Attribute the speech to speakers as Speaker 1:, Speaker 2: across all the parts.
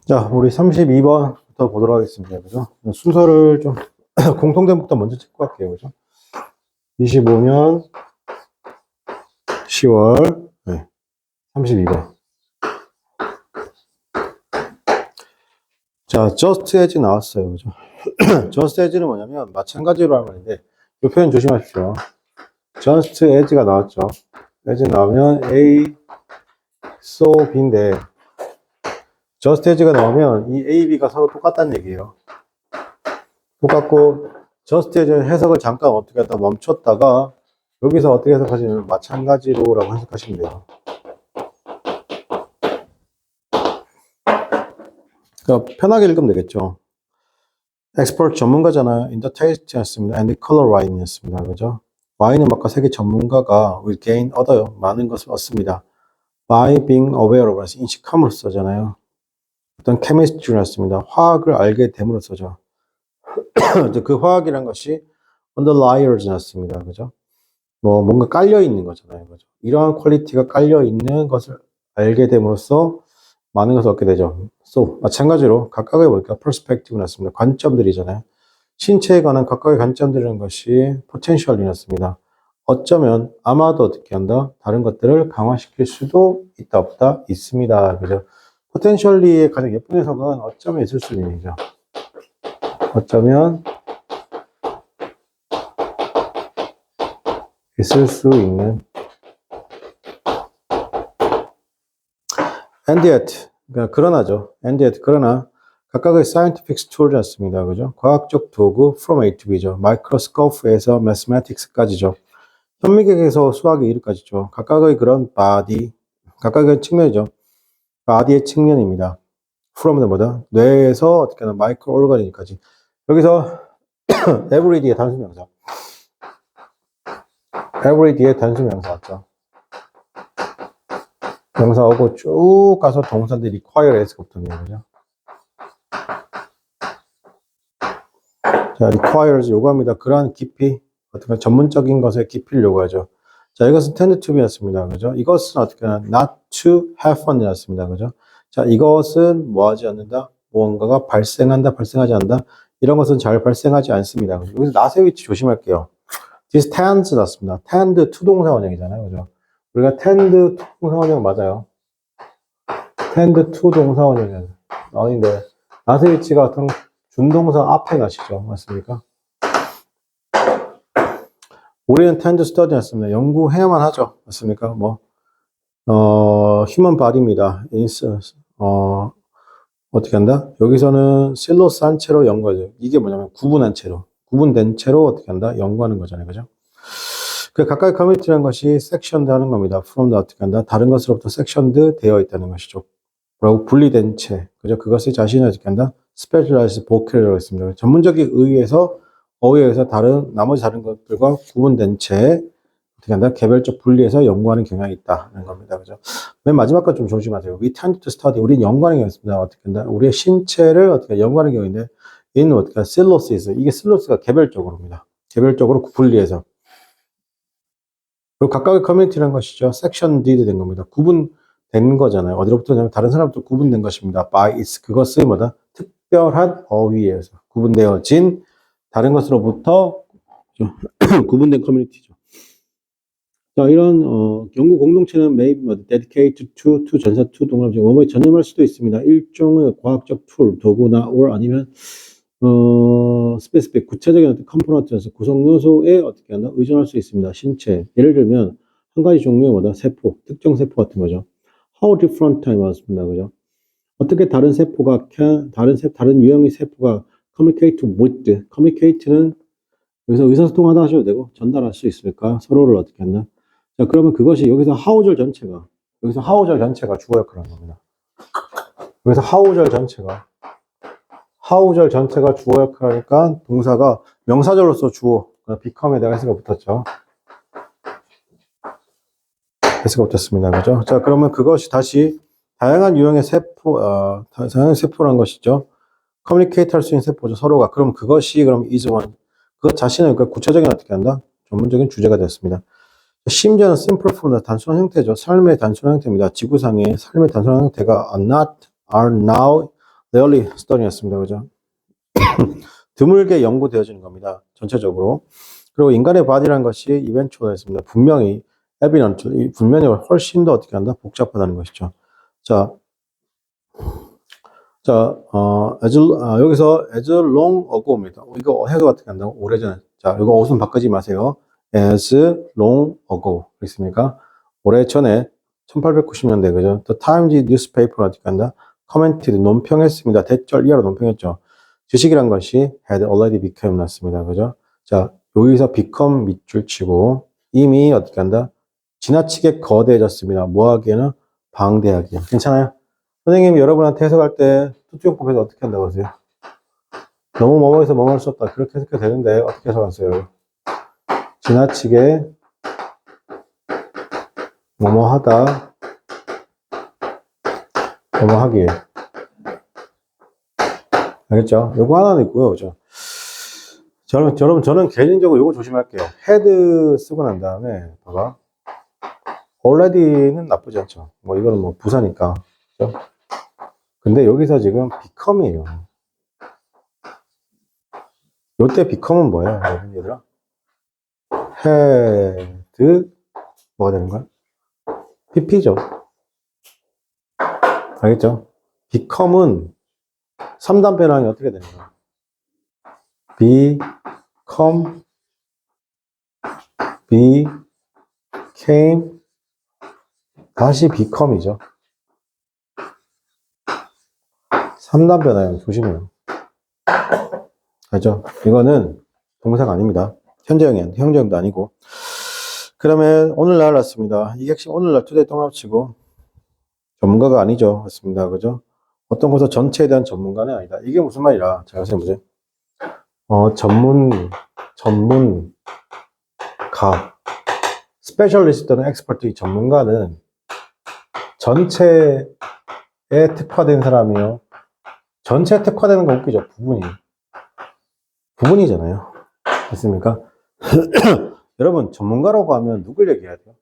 Speaker 1: 자, 우리 32번부터 보도록 하겠습니다. 그죠? 순서를 좀, 공통점부터 먼저 찍고 갈게요. 그죠? 25년 10월, 32번. 자, just as 나왔어요. 그죠? just as는 뭐냐면, 마찬가지로 하는 말인데, 이 표현 조심하십시오. just as가 나왔죠. as 나오면 A, so, B인데, just as가 나오면 이 A, B가 서로 똑같다는 얘기예요. 똑같고, just as 해석을 잠깐 어떻게 하다 멈췄다가, 여기서 어떻게 해석하시냐면, 마찬가지로라고 해석하시면 돼요. 그러니까 편하게 읽으면 되겠죠. expert 전문가잖아요. in the taste였습니다. and the color wine이었습니다. 그죠? 와인은 맛과 색의 전문가가 will gain 얻어요. 많은 것을 얻습니다. by being aware of 인식함으로써잖아요. 어떤 chemistry였습니다. 화학을 알게 됨으로써죠. 그 화학이란 것이 underliers였습니다. 그죠? 뭐 뭔가 깔려 있는 거잖아요. 그죠? 이러한 퀄리티가 깔려 있는 것을 알게 됨으로써 많은 것을 얻게 되죠. So, 마찬가지로 각각의 보니까 perspective가 났습니다. 관점들이잖아요. 신체에 관한 각각의 관점들이라는 것이 potential이 났습니다. 어쩌면 아마도 어떻게 한다? 다른 것들을 강화시킬 수도 있다 없다 있습니다. 그죠? potentially의 가장 예쁜 해석은 어쩌면 있을 수 있는 얘기죠. 어쩌면 있을 수 있는 and yet 그러니까 그러나죠. and yet 그러나 각각의 scientific tool이었습니다. 그죠? 과학적 도구 from A to B죠. microscope에서 mathematics까지죠. 현미경에서 수학의 이르까지죠. 각각의 그런 body, 각각의 측면이죠. body의 측면입니다. from은 뭐다? 뇌에서 어떻게 하나 microorganism까지. 여기서 every 뒤에 단수명사. every 뒤에 단수명사 왔죠. 명사 오고 쭉 가서 동사들이 require s가 붙었네요. 그죠? 자, requires 요구합니다. 그러한 깊이, 어떤 전문적인 것의 깊이를 요구하죠. 자, 이것은 tend to be였습니다. 그죠? 이것은 어떻게 하나 not to have fun이었습니다. 그죠? 자, 이것은 뭐 하지 않는다? 무언가가 발생한다, 발생하지 않는다. 이런 것은 잘 발생하지 않습니다. 그죠? 여기서 not의 위치 조심할게요. this tends 났습니다. tend to 동사 원형이잖아요. 그죠? 우리가 tend to 동사 원형 맞아요. tend to 동사 원형이잖아요. 아닌데, not의 위치가 어떤 준동사 앞에 나시죠. 맞습니까? 우리는 tend to study였습니다. 연구해야만 하죠. 맞습니까? human body입니다. 어떻게 한다? 여기서는 실로스 한 채로 연구하죠. 이게 뭐냐면 구분한 채로. 구분된 채로 어떻게 한다? 연구하는 거잖아요. 그죠? 그 각각의 커뮤니티라는 것이 sectioned 하는 겁니다. from the 어떻게 한다? 다른 것으로부터 sectioned 되어 있다는 것이죠. 뭐라고? 분리된 채. 그죠? 그것이 자신을 어떻게 한다? specialized vocabulary라고 했습니다. 전문적인 의의에서 나머지 다른 것들과 구분된 채 어떻게 한다? 개별적 분리해서 연구하는 경향이 있다는 겁니다. 그죠? 맨 마지막 건 좀 조심하세요. We tend to study. 우리는 연구하는 경우였습니다. 어떻게 한다? 우리의 신체를 어떻게 연구하는 경우인데, 얘는 어떻게 실로시스. 이게 실로스가 개별적으로입니다. 개별적으로 분리해서. 그리고 각각의 커뮤니티라는 것이죠. section did 된 겁니다. 구분된 거잖아요. 어디로부터냐면 다른 사람부터 구분된 것입니다. by its. 그것의 뭐다? 특별한 어휘에서 구분되어진 다른 것으로부터 구분된 커뮤니티죠. 자, 이런 연구 공동체는 may be dedicated to 전사 to 동그라미 뭐뭐에 전념할 수도 있습니다. 일종의 과학적 툴, 도구나 or 아니면 specific 구체적인 어떤 컴포넌트에서 구성 요소에 어떻게 한다? 의존할 수 있습니다. 신체. 예를 들면 한 가지 종류의 뭐다? 세포, 특정 세포 같은 거죠. How different time 왔습니다. 그죠? 어떻게 다른 세포가 다른 유형의 세포가 communicate with communicate는 여기서 의사소통하다 하셔도 되고 전달할 수 있을까? 서로를 어떻게 한다? 자, 그러면 그것이 여기서 how절 전체가 주어 역할을 하는 겁니다. 여기서 how절 전체가 주어 역할을 하니까 동사가 명사절로서 주어 become에다가 s가 붙었죠. s가 붙었습니다. 그죠? 자, 그러면 그것이 다시 다양한 유형의 다양한 세포라는 것이죠. 커뮤니케이트 할 수 있는 세포죠. 서로가. 그럼 그것이 is one. 그것 자신은 그러니까 구체적인 어떻게 한다? 전문적인 주제가 되었습니다. 심지어는 simple form은 단순한 형태죠. 삶의 단순한 형태입니다. 지구상의 삶의 단순한 형태가 are now rarely study였습니다. 그죠? 드물게 연구되어지는 겁니다. 전체적으로. 그리고 인간의 body라는 것이 eventual했습니다. 분명히 evident, 분명히 훨씬 더 어떻게 한다? 복잡하다는 것이죠. 자, 여기서 as long ago입니다. 이거 해도 어떻게 한다고? 오래전에. 자, 이거 옷은 바꾸지 마세요. as long ago. 그렇습니까? 오래전에 1890년대, 그죠? The Times newspaper 어떻게 한다? commented, 논평했습니다. 대절 이하로 논평했죠. 주식이란 것이 had already become 났습니다. 그죠? 자, 여기서 become 밑줄 치고 이미 어떻게 한다? 지나치게 거대해졌습니다. 뭐 하기에는? 방대하기에. 괜찮아요? 선생님이 여러분한테 해석할 때 투투용법에서 어떻게 한다고 하세요? 너무 뭐뭐해서 뭐뭐할 수 없다. 그렇게 해석해도 되는데 어떻게 해석하세요? 지나치게 뭐뭐하다, 뭐뭐하기에. 알겠죠? 요거 하나는 있고요. 그죠? 저는 개인적으로 요거 조심할게요. had 쓰고 난 다음에, 봐봐. already는 나쁘지 않죠. 뭐, 이거는 뭐, 부사니까. 그죠? 근데 여기서 지금 become이에요. 요때 become은 뭐예요? 여러분, 얘들아? had, 뭐가 되는 거야? pp죠. 알겠죠? become은 3단 변형이 어떻게 되는 거야? become, became, 다시 become이죠. 3단 변화형 조심해요. 알죠? 이거는 동사가 아닙니다. 현재형도 아니고. 그러면 오늘날 났습니다. 이게 핵심 오늘날 투데이 통합치고 전문가가 아니죠. 맞습니다. 그죠? 어떤 것을 전체에 대한 전문가는 아니다. 이게 무슨 말이라. 자, 선생님 보세요. 전문가. 스페셜리스트는 엑스퍼트, 이 전문가는 전체에 특화된 사람이요. 전체에 특화되는 거 웃기죠? 부분이잖아요. 맞습니까? 여러분, 전문가라고 하면 누굴 얘기해야 돼요?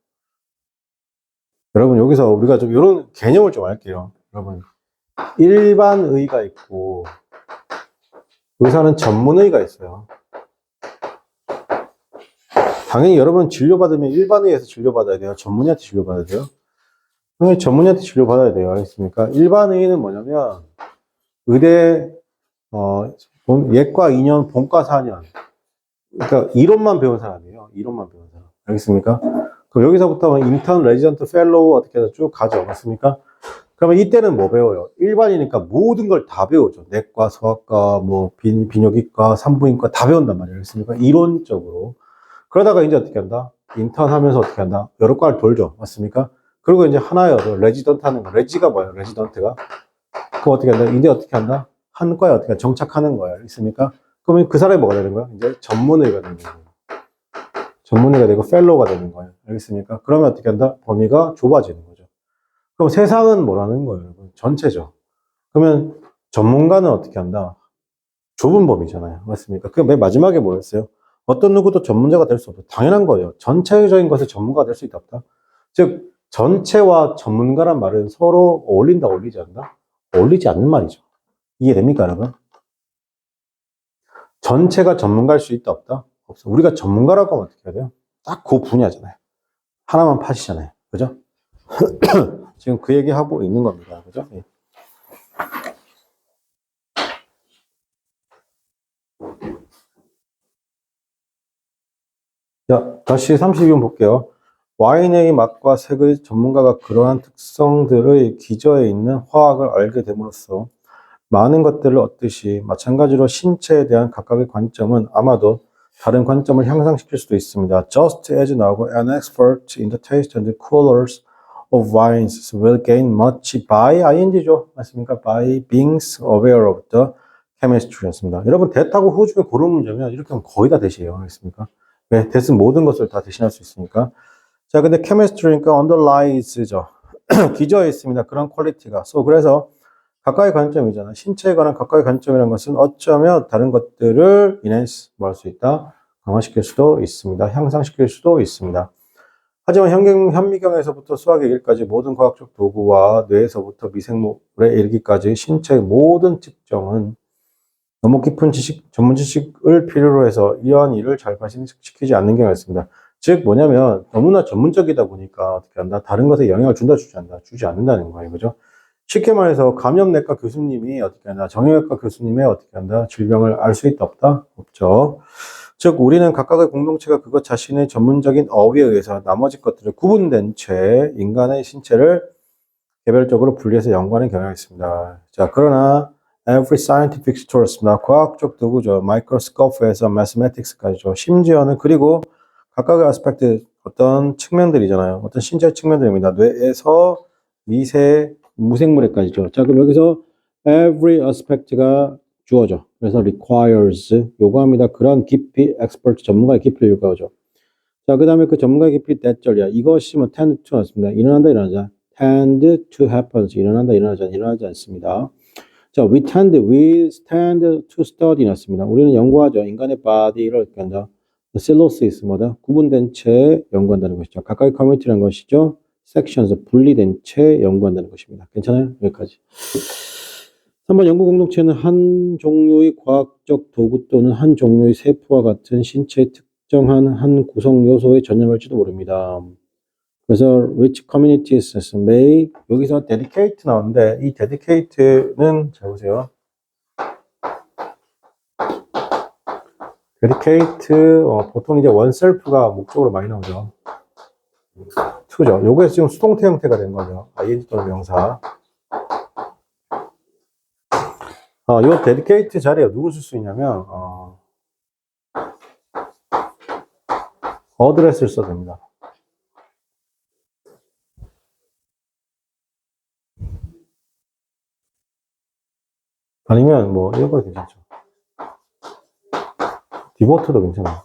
Speaker 1: 여러분, 여기서 우리가 좀 이런 개념을 좀 알게요. 여러분, 일반의가 있고, 의사는 전문의가 있어요. 당연히 여러분 진료받으면 일반의에서 진료받아야 돼요? 전문의한테 진료받아야 돼요? 당연히 전문의한테 진료받아야 돼요. 알겠습니까? 일반의는 뭐냐면, 의대, 예과 2년, 본과 4년. 그러니까 이론만 배운 사람이에요. 이론만 배운 사람. 알겠습니까? 그럼 여기서부터 인턴, 레지던트, 펠로우 어떻게 해서 쭉 가죠. 맞습니까? 그러면 이때는 뭐 배워요? 일반이니까 모든 걸 다 배우죠. 내과, 소아과, 뭐 비뇨기과, 산부인과 다 배운단 말이에요. 알겠습니까? 이론적으로. 그러다가 이제 어떻게 한다? 인턴 하면서 어떻게 한다? 여러 과를 돌죠. 맞습니까? 그리고 이제 하나요. 레지던트 하는 거. 레지가 뭐예요? 레지던트가. 그거 어떻게 한다? 이제 어떻게 한다? 한 과에 어떻게 정착하는 거예요. 알겠습니까? 그러면 그 사람이 뭐가 되는 거야? 이제 전문의가 되는 거예요. 전문의가 되고 펠로우가 되는 거예요. 알겠습니까? 그러면 어떻게 한다? 범위가 좁아지는 거죠. 그럼 세상은 뭐라는 거예요, 여러분? 전체죠. 그러면 전문가는 어떻게 한다? 좁은 범위잖아요. 맞습니까? 그 맨 마지막에 뭐였어요? 어떤 누구도 전문가가 될 수 없다. 당연한 거예요. 전체적인 것에 전문가가 될 수 있다 없다. 즉 전체와 전문가란 말은 서로 어울린다, 어울리지 않나? 어울리지 않는 말이죠. 이해됩니까, 여러분? 전체가 전문가일 수 있다 없다? 없어. 우리가 전문가라고 하면 어떻게 해야 돼요? 딱 그 분야잖아요. 하나만 파시잖아요. 그죠? 지금 그 얘기하고 있는 겁니다. 그죠? 예. 자, 다시 32번 볼게요. 와인의 맛과 색의 전문가가 그러한 특성들의 기저에 있는 화학을 알게 됨으로써 많은 것들을 얻듯이 마찬가지로 신체에 대한 각각의 관점은 아마도 다른 관점을 향상시킬 수도 있습니다. Just as 나오고 an expert in the taste and the colors of wines will gain much by ing죠. 맞습니까? By being aware of the chemistry였습니다. 여러분 대타고 후 중에 고른 문제면 이렇게 하면 거의 다 대시예요. 알겠습니까? 왜? 대신 모든 것을 다 대신할 수 있으니까. 자, 근데 chemistry니까 underlies죠. 기저에 있습니다. 그런 퀄리티가. 그래서 각각의 관점이잖아. 신체에 관한 각각의 관점이라는 것은 어쩌면 다른 것들을 enhance 뭐 할 수 있다? 강화시킬 수도 있습니다. 향상시킬 수도 있습니다. 하지만 현미경에서부터 수학의 길까지 모든 과학적 도구와 뇌에서부터 미생물에 이르기까지 신체의 모든 측정은 너무 깊은 전문 지식을 필요로 해서 이러한 일을 잘 발생시키지 않는 경우가 있습니다. 즉 뭐냐면 너무나 전문적이다 보니까 어떻게 한다? 다른 것에 영향을 주지 않는다는 거예요. 그죠? 쉽게 말해서 감염내과 교수님이 어떻게 한다? 정형외과 교수님의 어떻게 한다? 질병을 알 수 있다 없다? 없죠. 즉 우리는 각각의 공동체가 그것 자신의 전문적인 어휘에 의해서 나머지 것들을 구분된 채 인간의 신체를 개별적으로 분리해서 연구하는 경향이 있습니다. 자, 그러나 every scientific source나 과학적 도구죠. 마이크로스코프에서 mathematics까지죠. 심지어는 그리고 각각의 아스펙트 어떤 측면들이잖아요. 어떤 신체 측면들입니다. 뇌에서 미세 무생물에까지죠. 자, 그럼 여기서 every aspect가 주어져. 그래서 requires 요구합니다. 그런 깊이 expert 전문가의 깊이를 요구하죠. 자, 그 다음에 그 전문가의 깊이 대절이야. 이것이 뭐 tend to 않습니다. 일어난다, 일어나자. tend to happen. 일어난다, 일어나지 않습니다. 자, we stand to study 났습니다. 우리는 연구하죠. 인간의 body를 어떻게 한다? 셀로시스 뭐다? 구분된 채 연구한다는 것이죠. 각각의 커뮤니티라는 것이죠. sections 분리된 채 연구한다는 것입니다. 괜찮아요? 여기까지. 3번 연구 공동체는 한 종류의 과학적 도구 또는 한 종류의 세포와 같은 신체의 특정한 한 구성 요소에 전념할지도 모릅니다. 그래서 rich communities may 여기서 dedicate 나오는데 이 dedicate는 잘 보세요. dedicate 보통 이제 oneself가 목적으로 많이 나오죠. to죠. 요게 지금 수동태 형태가 된 거죠. ing 또는 명사. 요 dedicate 자리에 누구 쓸 수 있냐면 어드레스를 써도 됩니다. 아니면 뭐 이거 괜찮죠. 디보트도 괜찮아요.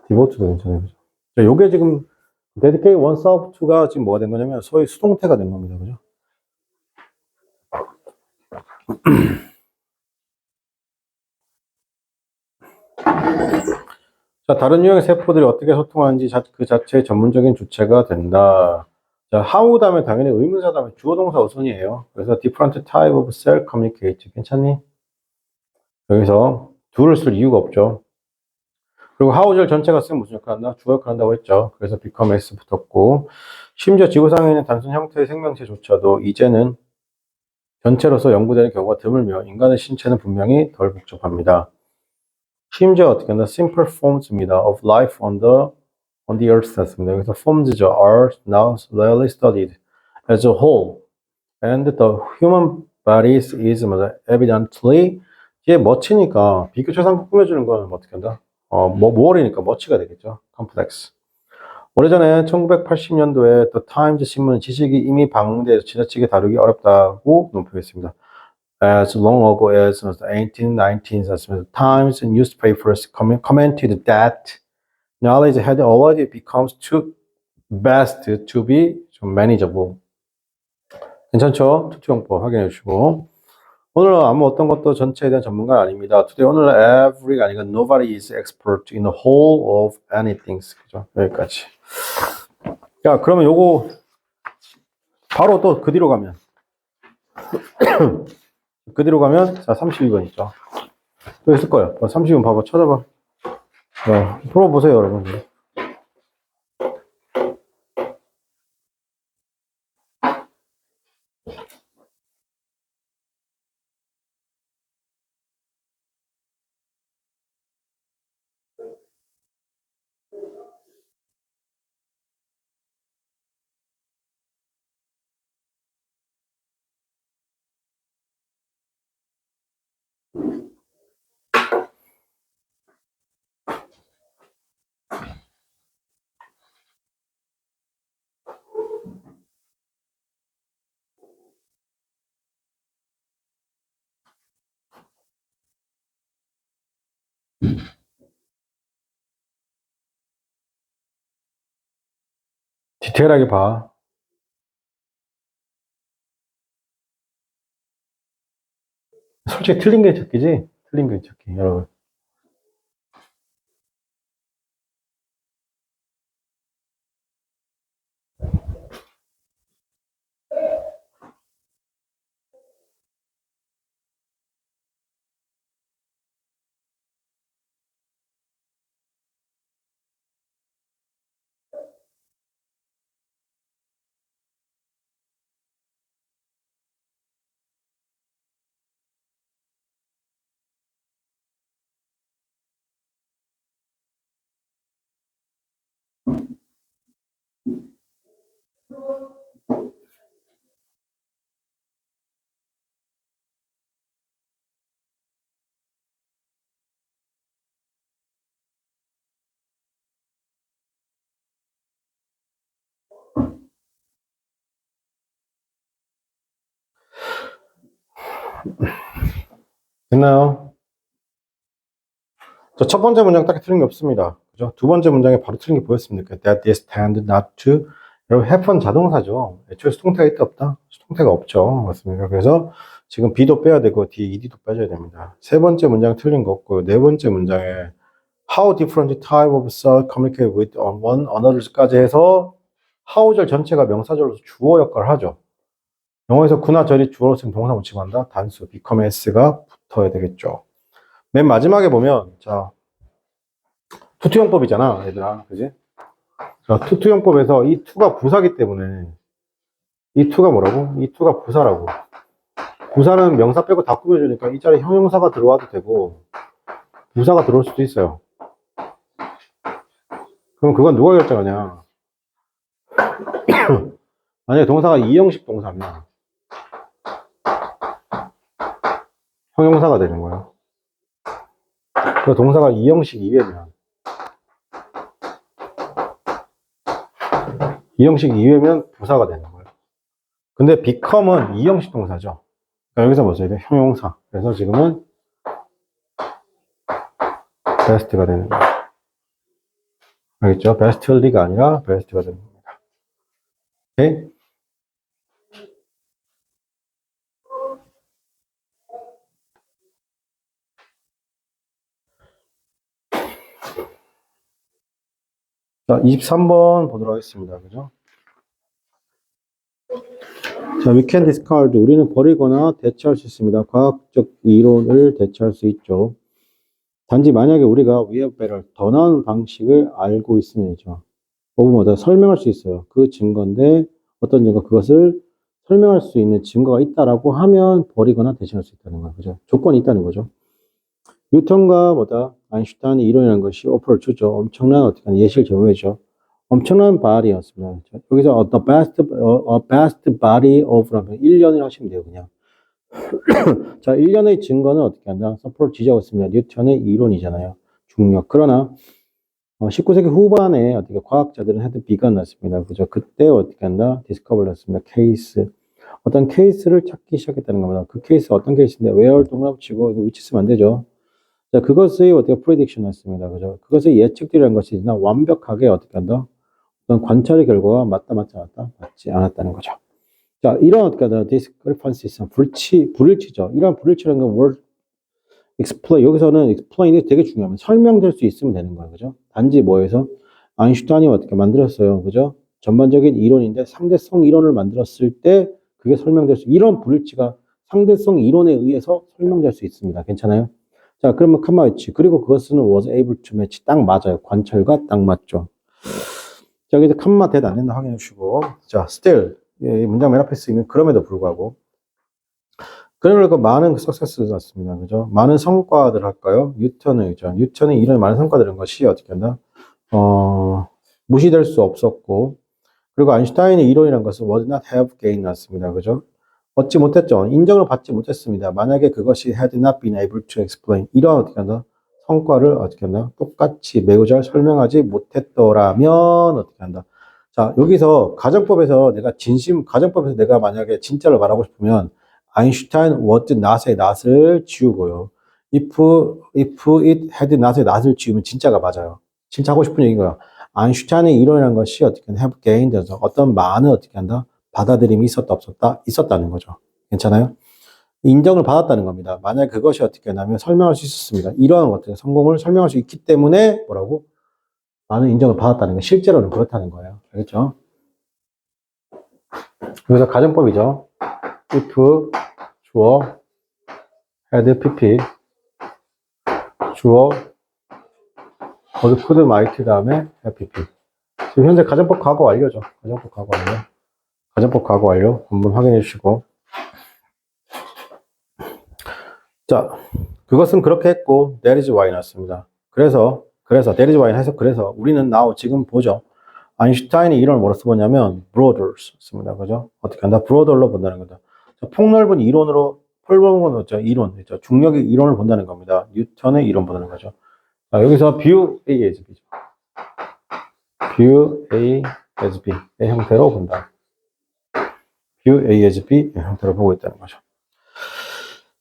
Speaker 1: 디보트도 괜찮아요. 자, 요게 지금 dedicate oneself to가 지금 뭐가 된 거냐면 소위 수동태가 된 겁니다. 그죠? 자, 다른 유형의 세포들이 어떻게 소통하는지 그 자체의 전문적인 주체가 된다. 자, how 다음에 당연히 의문사 다음에 주어 동사 우선이에요. 그래서 different type of cell communicate. 괜찮니? 여기서 do를 쓸 이유가 없죠. 그리고 how절 전체가 쓰면 무슨 역할 한다? 주어 역할 한다고 했죠. 그래서 become s 붙었고, 심지어 지구상에 있는 단순 형태의 생명체조차도 이제는 전체로서 연구되는 경우가 드물며 인간의 신체는 분명히 덜 복잡합니다. 심지어 어떻게 한다? simple forms입니다. of life on the earth 였습니다. 여기서 forms죠. are now rarely studied as a whole. And the human body is evidently 이게 멋지니까 비교 최상급 꾸며주는 건 어떻게 한다? 모어리니까 멋지가 되겠죠. complex. 오래전에 1980년도에 The Times 신문 지식이 이미 방대해서 지나치게 다루기 어렵다고 논평했습니다. As long ago as the 1890s, the Times newspapers commented that knowledge had already become too vast to be manageable. 괜찮죠? 투투용법 확인해 주시고. 오늘은 아무 어떤 것도 전체에 대한 전문가는 아닙니다. Today 오늘은 every가 아니라 nobody is expert in the whole of anything. 그죠? 여기까지. 자, 그러면 요거 바로 또 그 뒤로 가면 그 뒤로 가면 자 32번 있죠. 또 있을 거예요. 32번 봐봐. 찾아봐. 풀어보세요, 여러분들. 디테일하게 봐. 솔직히 틀린 게 찾기지? 틀린 게 찾기, 여러분. 됐나요? 자, 첫 번째 문장 딱 틀린 게 없습니다. 그죠? 두 번째 문장에 바로 틀린 게 보였습니까? That is tend not to. 여러분, have 자동사죠. 애초에 수동태가 있다 없다? 수동태가 없죠. 맞습니까? 그래서 지금 be도 빼야 되고 d, ed도 빼줘야 됩니다. 세 번째 문장 틀린 거 없고요. 네 번째 문장에 how different type of sound communicate with one another까지 해서 how절 전체가 명사절로서 주어 역할을 하죠. 영어에서 구나 절이 주어로 쓰면 동사 붙이고 한다. 단수 become s가 붙어야 되겠죠. 맨 마지막에 보면 자 투투용법이잖아 얘들아, 그지? 자, 투투용법에서 이 투가 부사기 때문에 이 투가 뭐라고? 이 투가 부사라고. 부사는 명사 빼고 다 꾸며주니까 이 자리에 형용사가 들어와도 되고 부사가 들어올 수도 있어요. 그럼 그건 누가 결정하냐? 만약에 동사가 이형식 동사면 형용사가 되는 거예요. 그 동사가 이형식 이외면 부사가 되는 거예요. 근데 become은 이형식 동사죠. 그러니까 여기서 보세요. 형용사. 그래서 지금은 best가 되는 거예요. 알겠죠? bestly가 아니라 best가 되는 겁니다. 오케이? 자, 23번 보도록 하겠습니다. 그죠? 자, we can discard. 우리는 버리거나 대체할 수 있습니다. 과학적 이론을 대체할 수 있죠. 단지 만약에 우리가 we have better, 더 나은 방식을 알고 있으면이죠. 뭐다 설명할 수 있어요. 그 증거인데 어떤 증거, 그것을 설명할 수 있는 증거가 있다라고 하면 버리거나 대체할 수 있다는 거예요. 그죠? 조건이 있다는 거죠. 뉴턴과 아인슈타인의 이론이라는 것이 오퍼를 주죠. 엄청난 어떻게 예시를 제공해줘. 엄청난 body였습니다. 여기서 the best body of라면 1년을 하시면 돼요, 그냥. 자, 1년의 증거는 어떻게 한다? 서포를 지적하고 있습니다. 뉴턴의 이론이잖아요. 중력. 그러나 19세기 후반에 어떻게 과학자들은 하여튼 비가 났습니다. 그죠? 그때 어떻게 한다? 디스커버를 했습니다. 케이스. 어떤 케이스를 찾기 시작했다는 겁니다. 그 케이스가 어떤 케이스인데, where를 동그라미 치고 위치 쓰면 안 되죠. 자, 그것의 어떻게 프레딕션 했습니다. 그죠? 그것의 예측들이라는 것이 완벽하게 어떻게 한다? 어떤 관찰의 결과가 맞다, 맞지 않았다? 맞지 않았다는 거죠. 자, 이런 어떻게 한다? discrepancies, 불일치죠. 이런 불일치라는 건 word explain, 여기서는 explain이 되게 중요합니다. 설명될 수 있으면 되는 거예요. 그죠? 단지 뭐에서? 아인슈타인이 어떻게 만들었어요. 그죠? 전반적인 이론인데 상대성 이론을 만들었을 때 그게 설명될 수, 이런 불일치가 상대성 이론에 의해서 설명될 수 있습니다. 괜찮아요? 자, 그러면 컴마 위치. 그리고 그것은 was able to match. 딱 맞아요. 관찰과 딱 맞죠. 자, 여기서 컴마 대도 안 된다 확인해 주시고. 자, still. 이 문장 맨 앞에 쓰이면 그럼에도 불구하고. 그러니까 많은 석세스 같습니다. 그죠? 많은 성과들 할까요? 뉴턴의 이런 많은 성과들인 것이 어떻게 한다? 무시될 수 없었고, 그리고 아인슈타인의 이론이라는 것은 was not have gain 났습니다. 그죠? 얻지 못했죠. 인정을 받지 못했습니다. 만약에 그것이 had not been able to explain. 이런 어떻게 한다? 성과를 어떻게 한다? 똑같이 매우 잘 설명하지 못했더라면 어떻게 한다? 자, 여기서 가정법에서 내가 만약에 진짜를 말하고 싶으면 아인슈타인 was not의 not을 지우고요. if it had not의 not을 지우면 진짜가 맞아요. 진짜 하고 싶은 얘기가 아인슈타인의 이론이라는 것이 어떻게 have gained 돼서 어떤 많은 어떻게 한다? 받아들임이 있었다 없었다? 있었다는 거죠. 괜찮아요? 인정을 받았다는 겁니다. 만약 그것이 어떻게 하냐면 설명할 수 있었습니다. 이러한 것들 성공을 설명할 수 있기 때문에 뭐라고? 많은 인정을 받았다는 거. 실제로는 그렇다는 거예요. 알겠죠? 여기서 가정법이죠. if 주어 had pp 주어 could could might 다음에 have pp. 지금 현재 가정법 과거 완료죠. 가정법 과거 완료 한번 확인해 주시고. 자, 그것은 그렇게 했고 that is why 났습니다. 그래서 that is why 해서 그래서 우리는 now 지금 보죠. 아인슈타인이 이론을 뭐로 써보냐면 broaders 씁니다. 그죠? 어떻게 한다? broader로 본다는 거죠. 폭넓은 이론으로 폭넓은 건 이론, 중력의 이론을 본다는 겁니다. 뉴턴의 이론 본다는 거죠. 자, 여기서 view A as B죠. view A as B의 형태로 본다. view A as B의 형태로 보고 있다는 거죠.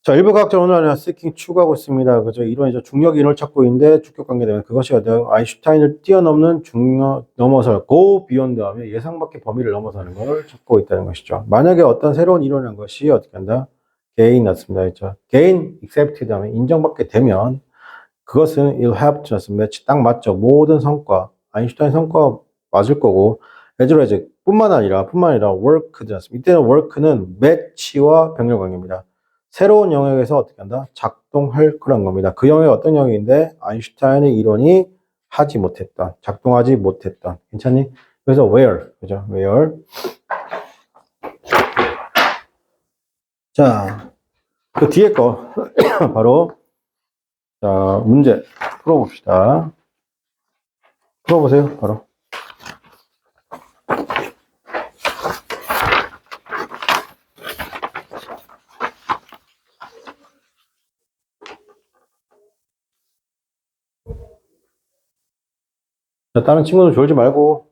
Speaker 1: 자, 일부 과학자 오늘 seeking 추구하고 있습니다. 그죠? 이론이죠. 중력 이론을 찾고 있는데 주격 관계 되면 그것이 아인슈타인을 뛰어넘는 중력 넘어서 go beyond 다음에 예상 밖의 범위를 넘어서는 걸 찾고 있다는 것이죠. 만약에 어떤 새로운 이론이라는 것이 어떻게 한다? gain 났습니다. 그죠? gain accept 다음에 인정받게 되면 그것은 it'll have to match 딱 맞죠. 모든 성과 아인슈타인 성과 맞을 거고 as well as 뿐만 아니라 work도 났습니다. 이때는 work는 match와 병렬 관계입니다. 새로운 영역에서 어떻게 한다? 작동할 그런 겁니다. 그 영역이 어떤 영역인데 아인슈타인의 이론이 하지 못했던, 작동하지 못했던. 괜찮니? 그래서 where, 그죠? where. 자, 그 뒤에 거 바로 자, 문제 풀어봅시다. 풀어보세요, 바로. 자, 다른 친구들 졸지 말고.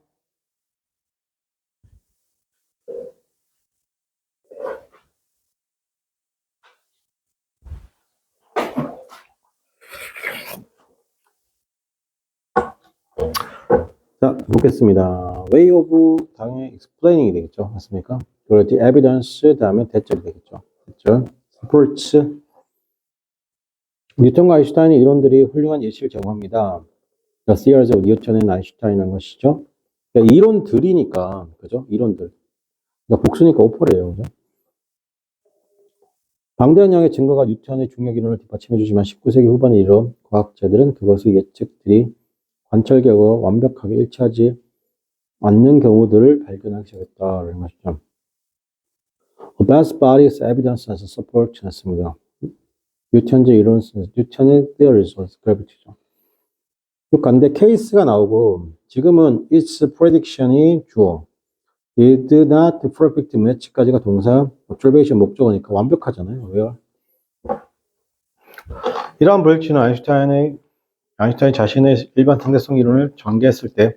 Speaker 1: 자, 보겠습니다. way of 당연히 explaining이 되겠죠. 맞습니까? 그리고 evidence 다음에 대절이 되겠죠. 대절. supports. 뉴턴과 아인슈타인의 이론들이 훌륭한 예시를 제공합니다. The theories of Newton and Einstein이라는 것이죠. 그러니까 이론들이니까, 그죠? 이론들. 그러니까 복수니까 오퍼래요. 그죠? 방대한 양의 증거가 뉴턴의 중력 이론을 뒷받침해주지만 19세기 후반의 이론 과학자들은 그것의 예측들이 관찰 결과와 완벽하게 일치하지 않는 경우들을 발견하기 시작했다라는 것이죠. A vast body of evidence as support 했습니다. 뉴턴의 이론, 뉴턴의 theories of gravity죠. 근데 케이스가 나오고 지금은 its prediction이 주어, did not perfect match까지가 동사, observation 목적어니까 완벽하잖아요. 왜요? 이러한 불일치는 아인슈타인 자신의 일반 상대성 이론을 전개했을 때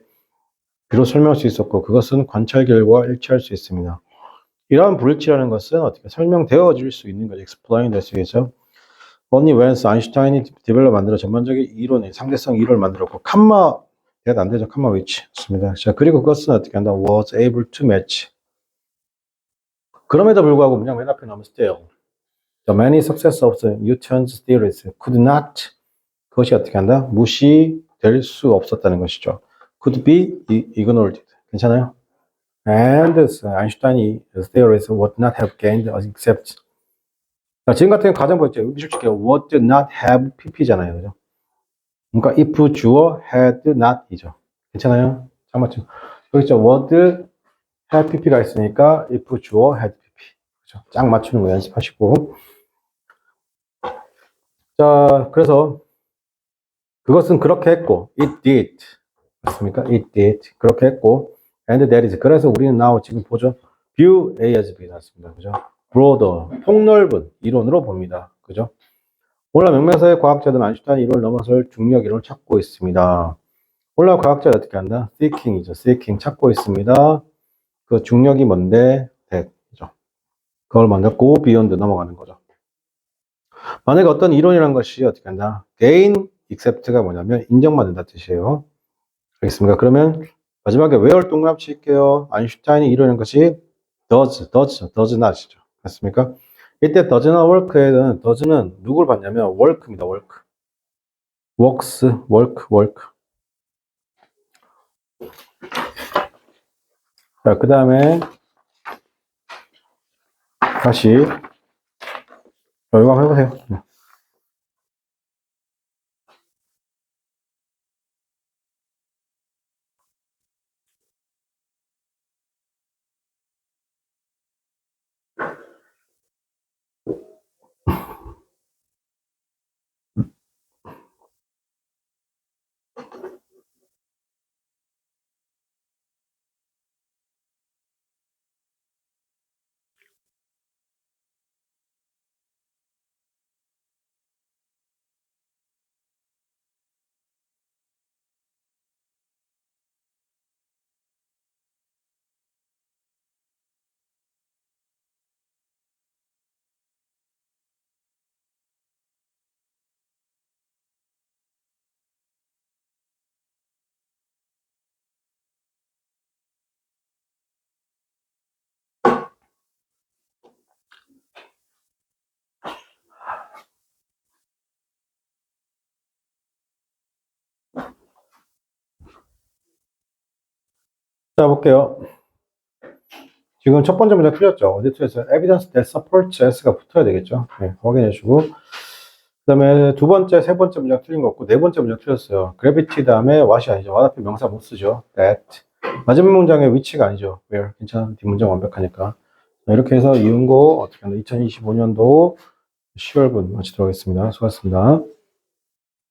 Speaker 1: 비로 설명할 수 있었고 그것은 관찰 결과와 일치할 수 있습니다. 이러한 불일치라는 것은 어떻게 설명되어질 수 있는 거죠. explain 될 수 있겠죠. only when 아인슈타인이 디벨롭 만들어 전반적인 이론의 상대성 이론을 만들었고 칸마 대가 안 되죠. 칸마 위치였습니다. 자, 그리고 그것은 어떻게 한다? was able to match. 그럼에도 불구하고 문장 맨 앞에 나오면 still. The many success of Newton's theories could not. 그것이 어떻게 한다? 무시될 수 없었다는 것이죠. could be ignored. 괜찮아요? And Einstein's theories would not have gained except. 자, 지금 같은 경우 가장 보였죠. 미술칙에 would not have pp잖아요. 그죠? 그러니까 if 주어 had not이죠. 괜찮아요? 잘 맞죠? 여기 있죠. would have pp가 있으니까 if 주어 had pp. 그죠? 쫙 맞추는 거 연습하시고. 자, 그래서 그것은 그렇게 했고, it did. 맞습니까? It did. 그렇게 했고, and that is. 그래서 우리는 now 지금 보죠. view A as B 났습니다. 그죠? broader. 폭넓은 이론으로 봅니다. 그죠? 오늘날 명명사의 과학자들은 아인슈타인 이론을 넘어설 중력 이론을 찾고 있습니다. 오늘날 과학자는 어떻게 한다? seeking이죠. seeking 찾고 있습니다. 그 중력이 뭔데? that이죠. 그걸 먼저 go beyond 넘어가는 거죠. 만약에 어떤 이론이라는 것이 어떻게 한다? gain accept가 뭐냐면 인정받는다 뜻이에요. 알겠습니까? 그러면 마지막에 where 동그라미 칠게요. 아인슈타인이 이루는 것이 does not이죠. 맞습니까? 이때 does not work에는 does는 누굴 받냐면 work입니다. work. works, work. 자, 그 다음에 다시 열광 해보세요. 자, 볼게요. 지금 첫 번째 문제 틀렸죠? 어디 틀렸어요? Evidence that supports S가 붙어야 되겠죠? 네, 확인해 주고. 그 다음에 두 번째, 세 번째 문제 틀린 거 없고, 네 번째 문제 틀렸어요. Gravity 다음에 what이 아니죠. what 앞에 명사 못 쓰죠. That. 마지막 문장의 위치가 아니죠. Where. 괜찮아. 뒷문장 완벽하니까. 자, 이렇게 해서 이은고 어떻게 하나 2025년도 10월분 마치도록 하겠습니다. 수고하셨습니다.